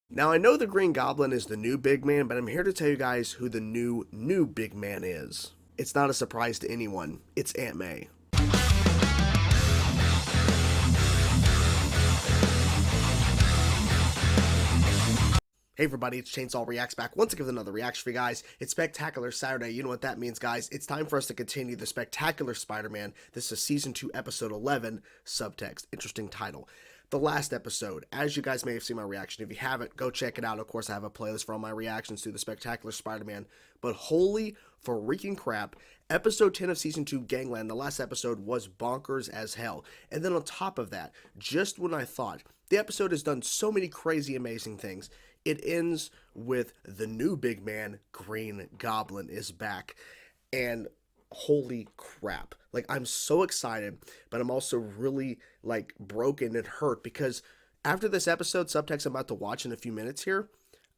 Now, I know the Green Goblin is the new big man, but I'm here to tell you guys who the new big man is. It's not a surprise to anyone. It's Aunt May. Hey everybody, it's Chainsaw Reacts back once again with another reaction for you guys. It's Spectacular Saturday. You know what that means, guys. It's time for us to continue the Spectacular Spider-Man. This is Season 2, Episode 11, Subtext. Interesting title. The last episode, as you guys may have seen my reaction. If you haven't, go check it out. Of course, I have a playlist for all my reactions to the Spectacular Spider-Man. But holy freaking crap, Episode 10 of Season 2, Gangland, the last episode was bonkers as hell. And then on top of that, just when I thought the episode has done so many crazy, amazing things, it ends with the new big man, Green Goblin, is back. And holy crap. Like, I'm so excited, but I'm also really, like, broken and hurt because after this episode, Subtext I'm about to watch in a few minutes here,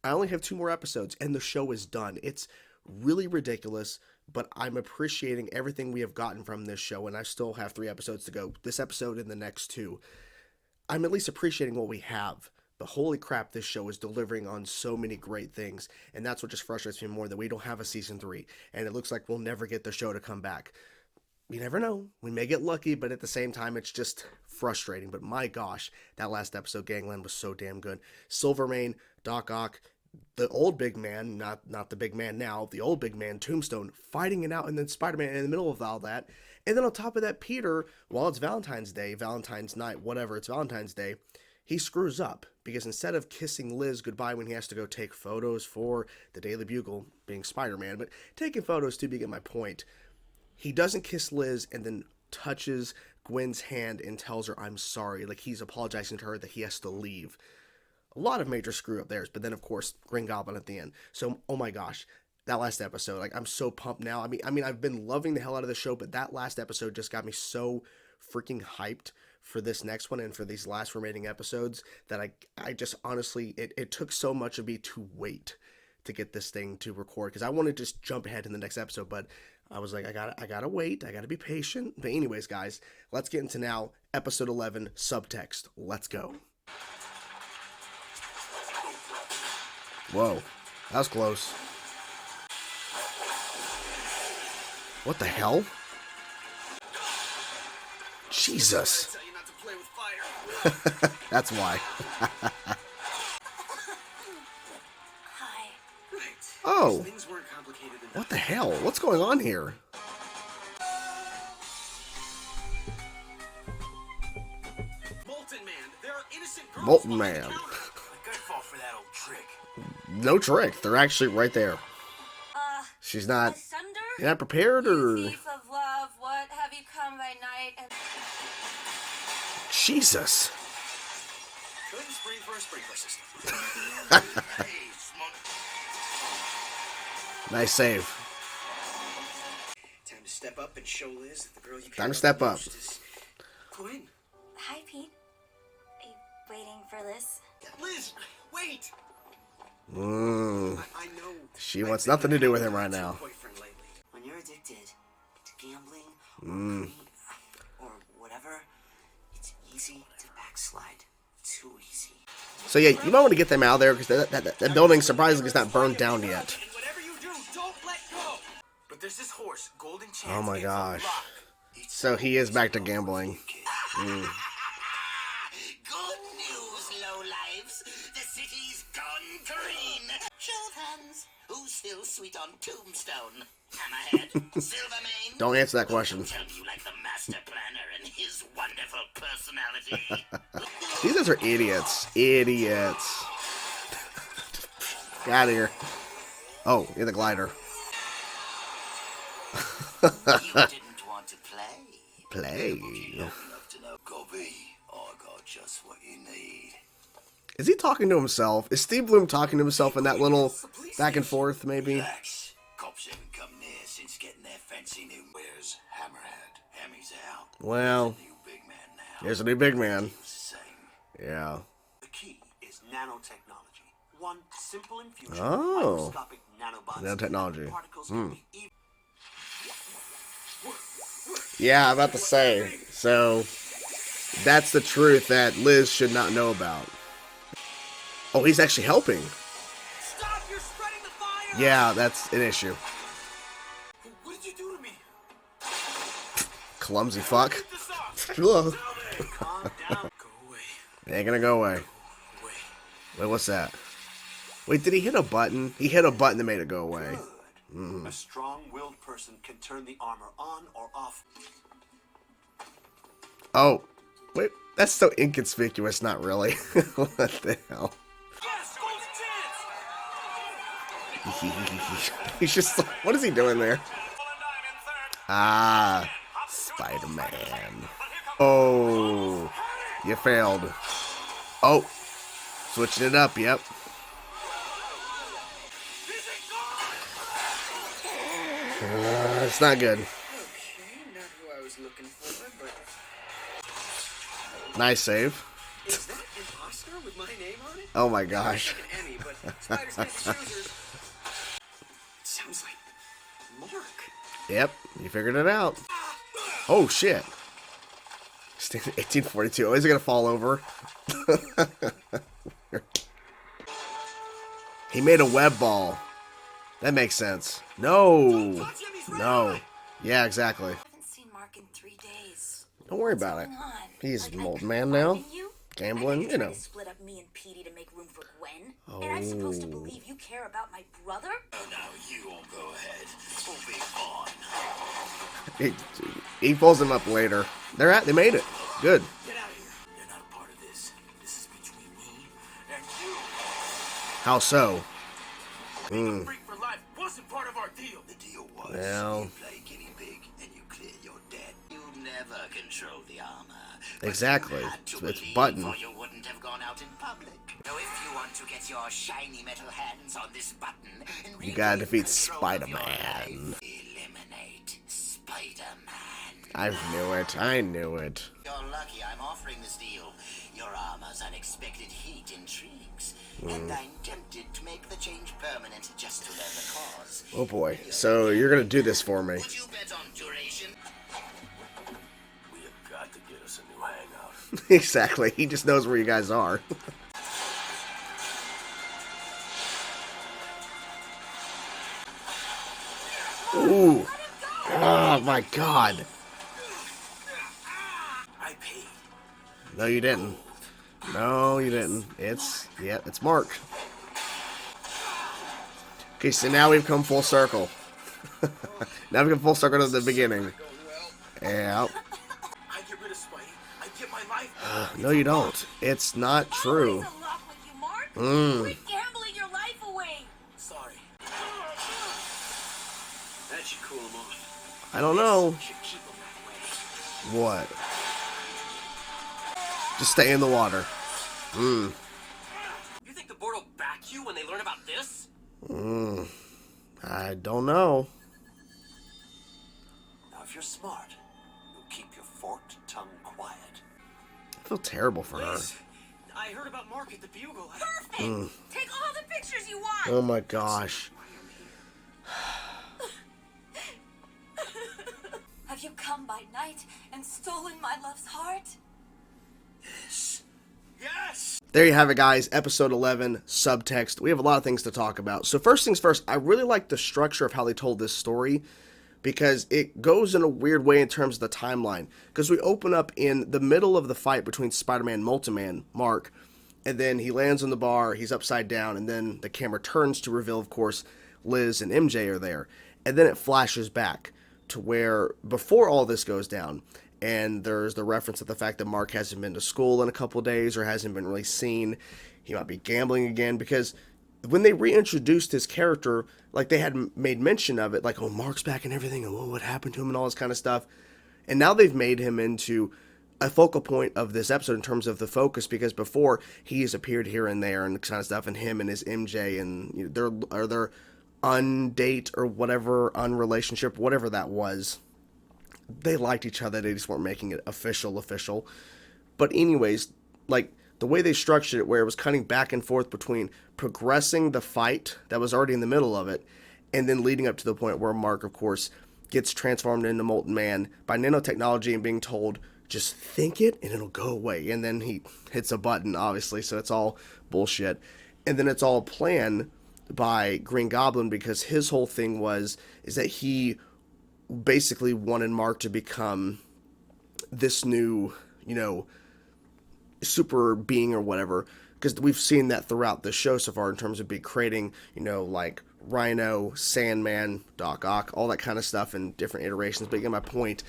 I only have 2 more episodes and the show is done. It's really ridiculous, but I'm appreciating everything we have gotten from this show, and I still have 3 episodes to go. This episode and the next 2. I'm at least appreciating what we have. But holy crap, this show is delivering on so many great things. And that's what just frustrates me more, that we don't have a season 3. And it looks like we'll never get the show to come back. You never know. We may get lucky, but at the same time, it's just frustrating. But my gosh, that last episode, Gangland, was so damn good. Silvermane, Doc Ock, the old big man, not the big man now, the old big man, Tombstone, fighting it out, and then Spider-Man in the middle of all that. And then on top of that, Peter, while it's Valentine's Day, Valentine's night, whatever, it's Valentine's Day, he screws up because instead of kissing Liz goodbye when he has to go take photos for the Daily Bugle, being Spider-Man, but taking photos too, to get my point, he doesn't kiss Liz and then touches Gwen's hand and tells her, I'm sorry, like he's apologizing to her that he has to leave. A lot of major screw up there, but then of course Green Goblin at the end. So, oh my gosh, that last episode, like I'm so pumped now. I mean, I've been loving the hell out of the show, but that last episode just got me so freaking hyped for this next one and for these last remaining episodes that I just honestly, it took so much of me to wait to get this thing to record, because I wanted to just jump ahead in the next episode, but I was like, I gotta wait, I gotta be patient. But anyways, guys, let's get into now episode 11, Subtext. Let's go. Whoa, that was close. What the hell? Jesus. That's why. Hi. Oh. What the hell? What's going on here? Molten Man. No trick. They're actually right there. She's not. You're not prepared, or? Thief of love, what have you come by night and... Jesus. Couldn't spring for a sprinkler system. Nice save. Time to step up and show Liz that the girl you care Time to step about up. most is Gwen. Hi, Pete. Are you waiting for Liz? Liz, wait! I know. She wants nothing to do with him right now. When you're addicted to gambling or whatever, it's easy to backslide. Too easy. So yeah, you might want to get them out of there, because that building surprisingly is not burned down yet. And whatever you do, don't let go. But there's this horse, Golden Chance. Oh my It's gosh. unlocked. So he is back to gambling. Good news, lowlifes. The city's gone green. Show of hands. Who's still sweet on Tombstone? Hammerhead, Silvermane. Don't answer that question. Tell you like the master planner and his wonderful personality. These guys are idiots. Idiots. Get out of here. Oh, in the glider. You didn't want to play. Play. Enough to know. Copy. I got just what you need. Is he talking to himself? Is Steve Bloom talking to himself in that little back and forth, maybe? Relax. Cops haven't come near since getting their fancy new. Where's Hammerhead? Hammy's out. Well, New big man now. here's a new big man. It's the same. Yeah. The key is nanotechnology. One simple infusion Oh. of microscopic nanobots. Nanotechnology. Particles can be even. Yeah, I'm about to say. So, that's the truth that Liz should not know about. Oh, he's actually helping. Stop! You're spreading the fire! Yeah, that's an issue. What did you do to me? Clumsy fuck. Keep this off! Ugh. Calm down. Go away. Ain't gonna go away. Away. Wait, what's that? Wait, did he hit a button? He hit a button that made it go away. Good. A strong-willed person can turn the armor on or off. Oh, wait, that's so inconspicuous, not really. What the hell? Yes! Golden chance! He's just, what is he doing there? Ah, Spider-Man. Oh, you failed. Oh, switching it up, yep. It's not good. Okay, not who I was looking for, but Nice save. is that an Oscar with my name on it? Oh my gosh. Like an Emmy, but spiders can't be choosers. Sounds like Mark. Yep, you figured it out. Oh shit. 1842. Oh, is it gonna fall over? He made a web ball. That makes sense. No. No. Yeah, exactly. I haven't seen Mark in 3 days. Don't worry about it. What's going on? He's Like, an I old could man be now. bothering you? Gambling, I you think know. you're trying to split up me and Petey to make room for Gwen. And I'm supposed to believe you care about my brother? Oh, now you won't go ahead. We'll be on. He pulls him up later. They made it. Good. Get out of here. You're not a part of this. This is between me and you. How so? Being a freak for life wasn't part of our deal. The deal was Well. you play guinea pig and you clear your debt. You never control the armor. But Exactly. you had to It's believe button. or you wouldn't have gone out in public. So if you want to get your shiny metal hands on this button and You gotta regain defeat control of your Spider-Man. life, eliminate Spider-Man. I knew it. I knew it. You're lucky I'm offering this deal. Your armor's unexpected heat intrigues. And I'm tempted to make the change permanent just to learn the cause. Oh boy. So you're gonna do this for me. Would you bet on duration? We have got to get us a new hangout. Exactly. He just knows where you guys are. Ooh. Oh my god. I paid. No, you didn't. No, you didn't. Yeah, it's Mark. Okay, so now we've come full circle. Now we've come full circle to the beginning. Yeah. I get rid of Spidey. I get my life. No, you don't. It's not true. Always in love with you, Mark. Quit gambling your life away. Sorry. That should cool him off. I don't know. Should keep him that way. What? Just stay in the water. You think the board will back you when they learn about this? I don't know. Now, if you're smart, you'll keep your forked tongue quiet. I feel terrible for her. Please. I heard about Mark at the Bugle. Perfect. Take all the pictures you want. Oh my gosh. Have you come by night and stolen my love's heart? Yes. There you have it, guys. Episode 11, Subtext. We have a lot of things to talk about. So first things first, I really like the structure of how they told this story because it goes in a weird way in terms of the timeline. Because we open up in the middle of the fight between Spider-Man and Multiman, Mark, and then he lands on the bar, he's upside down, and then the camera turns to reveal, of course, Liz and MJ are there. And then it flashes back to where, before all this goes down, and there's the reference to the fact that Mark hasn't been to school in a couple days or hasn't been really seen. He might be gambling again because when they reintroduced his character, like they had made mention of it, like, oh, Mark's back and everything, and what happened to him and all this kind of stuff. And now they've made him into a focal point of this episode in terms of the focus because before he has appeared here and there and kind of stuff, and him and his MJ and their undate or whatever, unrelationship, whatever that was. They liked each other, they just weren't making it official. But anyways, like, the way they structured it, where it was cutting back and forth between progressing the fight that was already in the middle of it, and then leading up to the point where Mark, of course, gets transformed into Molten Man by nanotechnology and being told, just think it and it'll go away. And then he hits a button, obviously, so it's all bullshit. And then it's all a plan by Green Goblin, because his whole thing is that he basically wanted Mark to become this new, super being or whatever, because we've seen that throughout the show so far in terms of creating, like Rhino, Sandman, Doc Ock, all that kind of stuff in different iterations. But you get my point,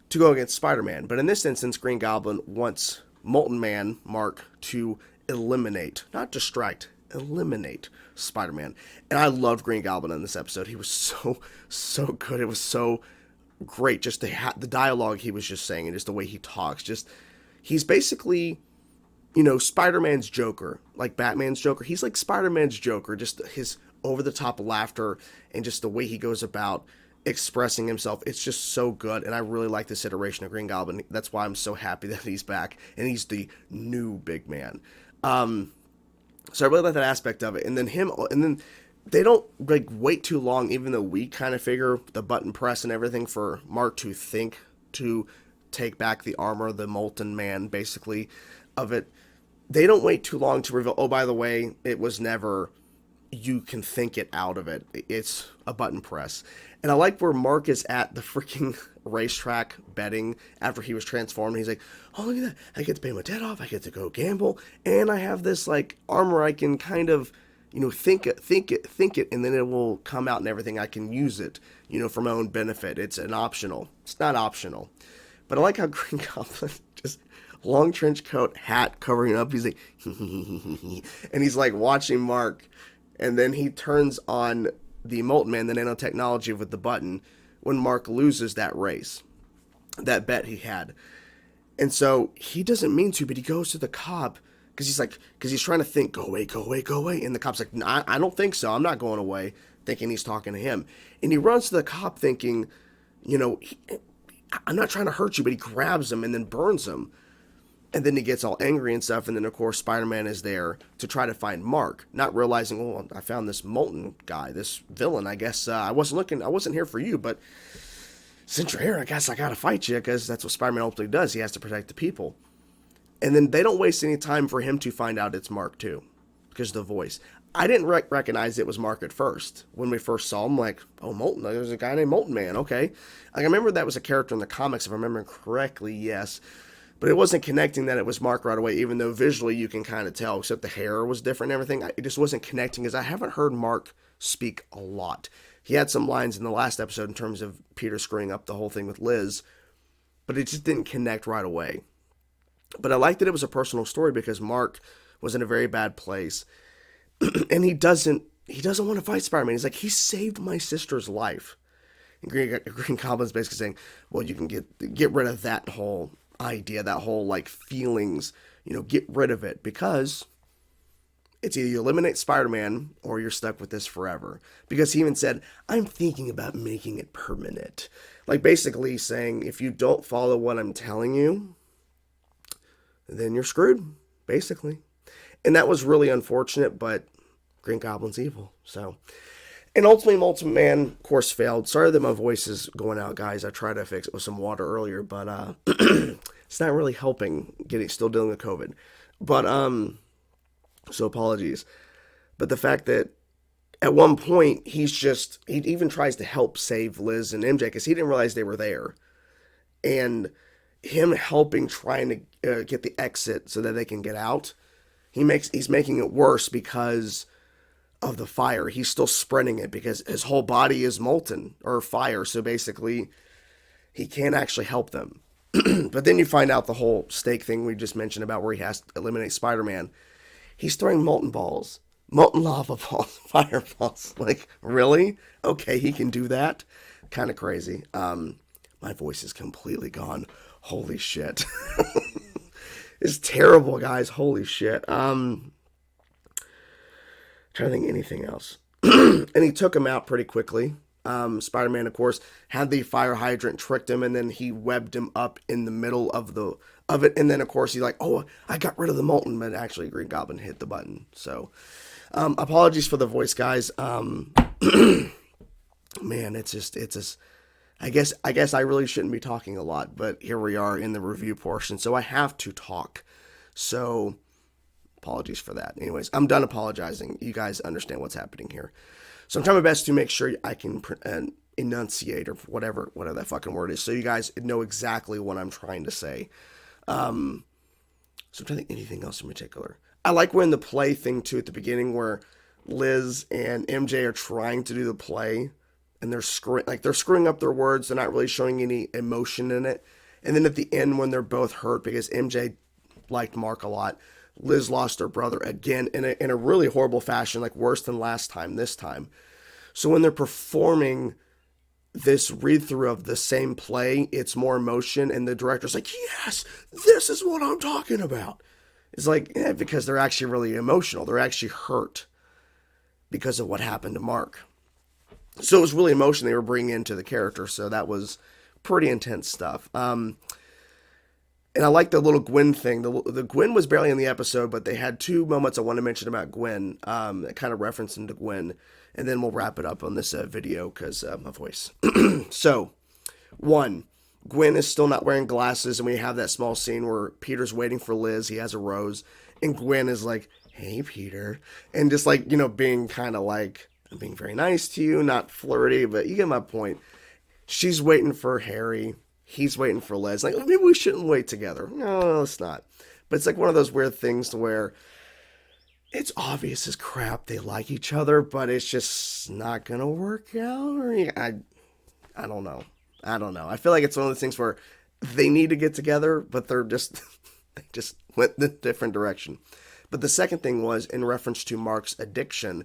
to go against Spider-Man. But in this instance, Green Goblin wants Molten Man, Mark, to eliminate, not distract, eliminate Spider-Man. And I loved Green Goblin in this episode. He was so good. It was so great. Just the dialogue he was just saying, and just the way he talks. He's basically, Spider-Man's Joker, like Batman's Joker. He's like Spider-Man's Joker, just his over-the-top laughter and just the way he goes about expressing himself. It's just so good, and I really like this iteration of Green Goblin. That's why I'm so happy that he's back, and he's the new big man. So I really like that aspect of it. And then they don't wait too long, even though we kind of figure the button press and everything for Mark to think to take back the armor, the Molten Man, basically, of it. They don't wait too long to reveal, oh, by the way, it was never, you can think it out of it. It's a button press. And I like where Mark is at the freaking racetrack betting after he was transformed. He's like, oh, look at that. I get to pay my debt off. I get to go gamble. And I have this armor I can kind of, think it, and then it will come out and everything. I can use it, for my own benefit. It's an optional. It's not optional. But I like how Green Goblin just long trench coat, hat covering up. He's like, and he's watching Mark, and then he turns on the Molten Man, the nanotechnology with the button, when Mark loses that race, that bet he had. And so he doesn't mean to, but he goes to the cop because he's trying to think, go away, go away, go away. And the cop's like, nah, I don't think so. I'm not going away, thinking he's talking to him. And he runs to the cop thinking, I'm not trying to hurt you, but he grabs him and then burns him. And then he gets all angry and stuff. And then, of course, Spider-Man is there to try to find Mark, not realizing, oh, I found this Molten guy, this villain. I guess I wasn't here for you, but since you're here, I guess I got to fight you, because that's what Spider-Man ultimately does. He has to protect the people. And then they don't waste any time for him to find out it's Mark, too, because of the voice. I didn't recognize it was Mark at first. When we first saw him, oh, Molten, there's a guy named Molten Man, okay. I remember that was a character in the comics, if I remember correctly, yes. But it wasn't connecting that it was Mark right away, even though visually you can kind of tell, except the hair was different and everything. It just wasn't connecting, because I haven't heard Mark speak a lot. He had some lines in the last episode in terms of Peter screwing up the whole thing with Liz, but it just didn't connect right away. But I liked that it was a personal story, because Mark was in a very bad place, and he doesn't want to fight Spider-Man. He's like, he saved my sister's life. And Green Goblin's basically saying, well, you can get rid of that whole idea, that whole feelings, get rid of it, because it's either you eliminate Spider-Man or you're stuck with this forever. Because he even said, I'm thinking about making it permanent. Basically saying, if you don't follow what I'm telling you, then you're screwed, basically. And that was really unfortunate, but Green Goblin's evil, so. And ultimately, Molten Man, of course, failed. Sorry that my voice is going out, guys. I tried to fix it with some water earlier, but it's not really helping. Still dealing with COVID. But, so apologies. But the fact that at one point, he even tries to help save Liz and MJ, because he didn't realize they were there. And him helping, trying to get the exit so that they can get out, he's making it worse because of the fire. He's still spreading it because his whole body is molten or fire. So basically, he can't actually help them. But then you find out the whole stake thing we just mentioned about where he has to eliminate Spider-Man. He's throwing molten balls, molten lava balls, fireballs. Really? Okay, he can do that? Kind of crazy. My voice is completely gone. Holy shit. It's terrible, guys. Holy shit. Trying to think of anything else. And he took him out pretty quickly. Spider-Man, of course, had the fire hydrant, tricked him, and then he webbed him up in the middle of it. And then, of course, he's like, oh, I got rid of the Molten, but actually Green Goblin hit the button. So, apologies for the voice, guys. Man, it's just, I guess I really shouldn't be talking a lot, but here we are in the review portion, so I have to talk. So, apologies for that. Anyways, I'm done apologizing. You guys understand what's happening here. So I'm trying my best to make sure I can enunciate or whatever that fucking word is, so you guys know exactly what I'm trying to say. So I'm trying to think anything else in particular. I like when the play thing too at the beginning, where Liz and MJ are trying to do the play, and they're screwing up their words. They're not really showing any emotion in it. And then at the end, when they're both hurt because MJ liked Mark a lot, Liz lost her brother again in a really horrible fashion, like worse than last time, this time. So when they're performing this read-through of the same play, it's more emotion, and the director's like, yes, this is what I'm talking about. It's like, yeah, because they're actually really emotional. They're actually hurt because of what happened to Mark. So it was really emotion they were bringing into the character, so that was pretty intense stuff. And I like the little Gwen thing. The Gwen was barely in the episode, but they had two moments I want to mention about Gwen, that kind of reference into Gwen, and then we'll wrap it up on this video because my voice. So, one, Gwen is still not wearing glasses, and we have that small scene where Peter's waiting for Liz. He has a rose, and Gwen is like, hey, Peter, and just like, being kind of like, I'm being very nice to you, not flirty, but you get my point. She's waiting for Harry. He's waiting for Liz. Like, maybe we shouldn't wait together. No, it's not. But it's like one of those weird things to where it's obvious as crap they like each other, but it's just not going to work out. Or I don't know. I don't know. I feel like it's one of those things where they need to get together, but they just went in a different direction. But the second thing was in reference to Mark's addiction.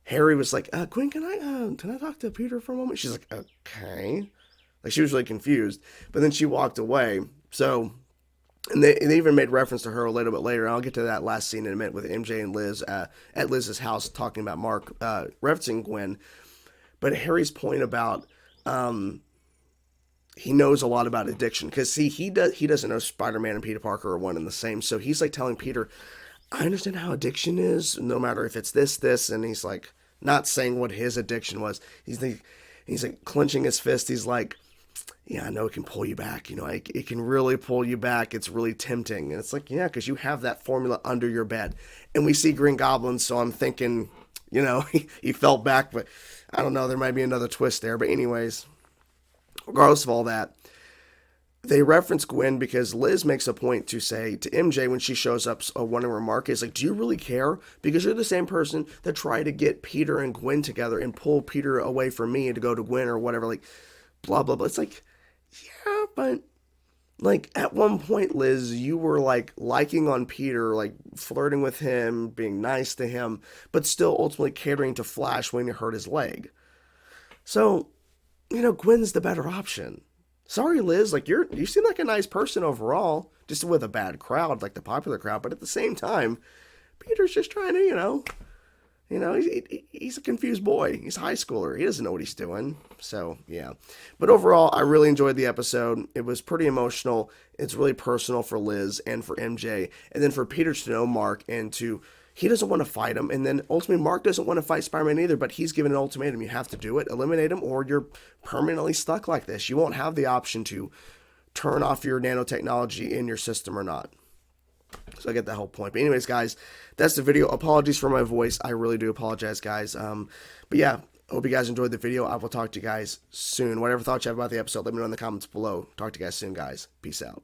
Harry was like, Gwen, can I talk to Peter for a moment? She's like, okay. Like, she was really confused, but then she walked away. So, and they even made reference to her a little bit later. I'll get to that last scene in a minute with MJ and Liz at Liz's house talking about Mark, referencing Gwen. But Harry's point about he knows a lot about addiction, because see, he doesn't know Spider-Man and Peter Parker are one and the same. So he's like telling Peter, I understand how addiction is, no matter if it's this, and he's like not saying what his addiction was. He's like clenching his fist. He's like, yeah, I know it can pull you back. It can really pull you back. It's really tempting. And it's like, yeah, because you have that formula under your bed. And we see Green Goblin, so I'm thinking, he fell back, but I don't know. There might be another twist there. But anyways, regardless of all that, they reference Gwen because Liz makes a point to say to MJ when she shows up, one of her remarks is like, do you really care? Because you're the same person that tried to get Peter and Gwen together and pull Peter away from me and to go to Gwen or whatever, like, blah, blah, blah. It's like, yeah, but like at one point, Liz, you were like liking on Peter, like flirting with him, being nice to him, but still ultimately catering to Flash when he hurt his leg. So, Gwen's the better option. Sorry, Liz, like you seem like a nice person overall, just with a bad crowd, like the popular crowd, but at the same time, Peter's just trying to, he's a confused boy. He's a high schooler. He doesn't know what he's doing. So, yeah. But overall, I really enjoyed the episode. It was pretty emotional. It's really personal for Liz and for MJ. And then for Peter to know Mark and he doesn't want to fight him. And then ultimately, Mark doesn't want to fight Spider-Man either, but he's given an ultimatum. You have to do it, eliminate him, or you're permanently stuck like this. You won't have the option to turn off your nanotechnology in your system or not. So I get that whole point. But anyways, guys, that's the video. Apologies for my voice. I really do apologize, guys. But yeah, hope you guys enjoyed the video. I will talk to you guys soon. Whatever thoughts you have about the episode, let me know in the comments below. Talk to you guys soon, guys. Peace out.